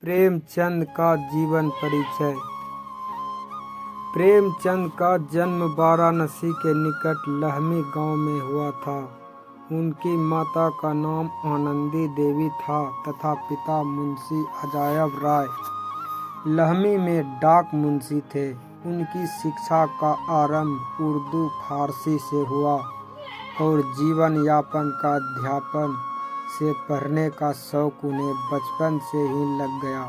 प्रेमचंद का जीवन परिचय। प्रेमचंद का जन्म वाराणसी के निकट लहमी गांव में हुआ था। उनकी माता का नाम आनंदी देवी था तथा पिता मुंशी अजायब राय लहमी में डाक मुंशी थे। उनकी शिक्षा का आरंभ उर्दू फारसी से हुआ और जीवन यापन का अध्यापन से पढ़ने का शौक उन्हें बचपन से ही लग गया।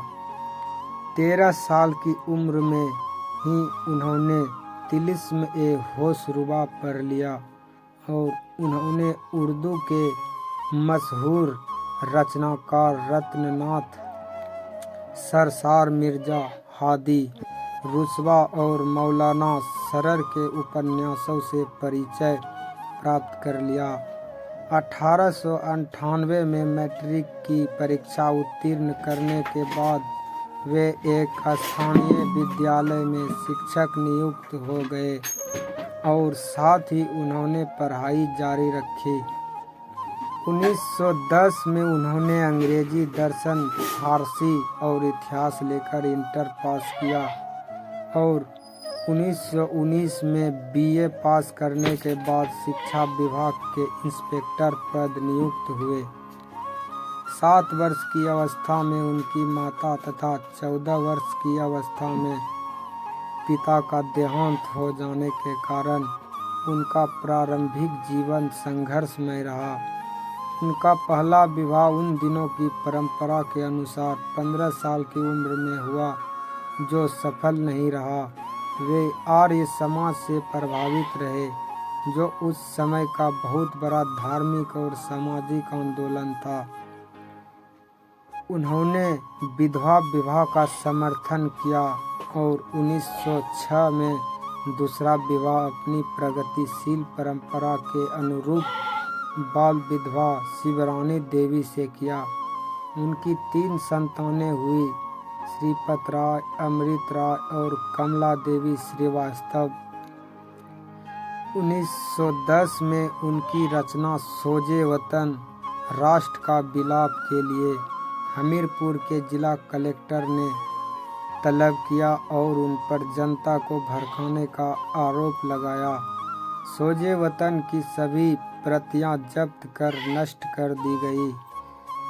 13 साल की उम्र में ही उन्होंने तिलिस्म ए होशरुबा पढ़ लिया और उन्होंने उर्दू के मशहूर रचनाकार रत्ननाथ, सरसार मिर्जा, हादी रुसवा और मौलाना सरर के उपन्यासों से परिचय प्राप्त कर लिया। 1898 में मैट्रिक की परीक्षा उत्तीर्ण करने के बाद वे एक स्थानीय विद्यालय में शिक्षक नियुक्त हो गए और साथ ही उन्होंने पढ़ाई जारी रखी। 1910 में उन्होंने अंग्रेजी, दर्शन, फारसी और इतिहास लेकर इंटर पास किया और 1919 में बीए पास करने के बाद शिक्षा विभाग के इंस्पेक्टर पद नियुक्त हुए। 7 वर्ष की अवस्था में उनकी माता तथा 14 वर्ष की अवस्था में पिता का देहांत हो जाने के कारण उनका प्रारंभिक जीवन संघर्षमय रहा। उनका पहला विवाह उन दिनों की परंपरा के अनुसार 15 साल की उम्र में हुआ, जो सफल नहीं रहा। वे आर्य समाज से प्रभावित रहे, जो उस समय का बहुत बड़ा धार्मिक और सामाजिक आंदोलन था। उन्होंने विधवा विवाह का समर्थन किया और 1906 में दूसरा विवाह अपनी प्रगतिशील परंपरा के अनुरूप बाल विधवा शिवरानी देवी से किया। उनकी 3 संतानें हुई, श्रीपत राय, अमृत राय और कमला देवी श्रीवास्तव। 1910 में उनकी रचना सोजे वतन, राष्ट्र का विलाप के लिए हमीरपुर के जिला कलेक्टर ने तलब किया और उन पर जनता को भड़काने का आरोप लगाया। सोजे वतन की सभी प्रतियां जब्त कर नष्ट कर दी गई।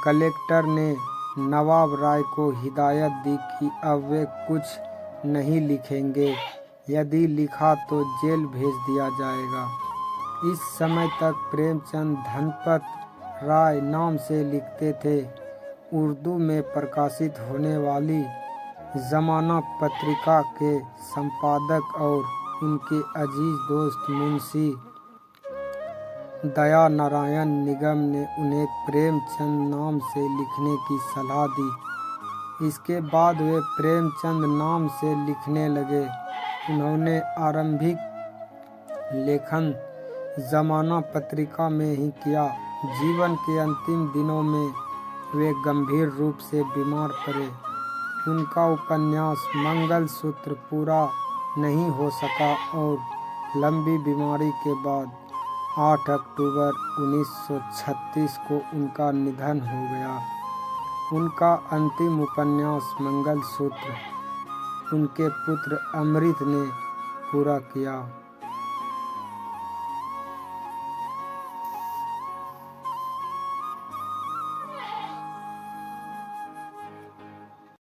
कलेक्टर ने नवाब राय को हिदायत दी कि अब वे कुछ नहीं लिखेंगे, यदि लिखा तो जेल भेज दिया जाएगा। इस समय तक प्रेमचंद धनपत राय नाम से लिखते थे। उर्दू में प्रकाशित होने वाली ज़माना पत्रिका के संपादक और उनके अजीज दोस्त मुंशी दया नारायण निगम ने उन्हें प्रेमचंद नाम से लिखने की सलाह दी। इसके बाद वे प्रेमचंद नाम से लिखने लगे। उन्होंने आरंभिक लेखन ज़माना पत्रिका में ही किया। जीवन के अंतिम दिनों में वे गंभीर रूप से बीमार पड़े। उनका उपन्यास मंगलसूत्र पूरा नहीं हो सका और लंबी बीमारी के बाद 8 अक्टूबर 1936 को उनका निधन हो गया। उनका अंतिम उपन्यास मंगलसूत्र उनके पुत्र अमृत ने पूरा किया।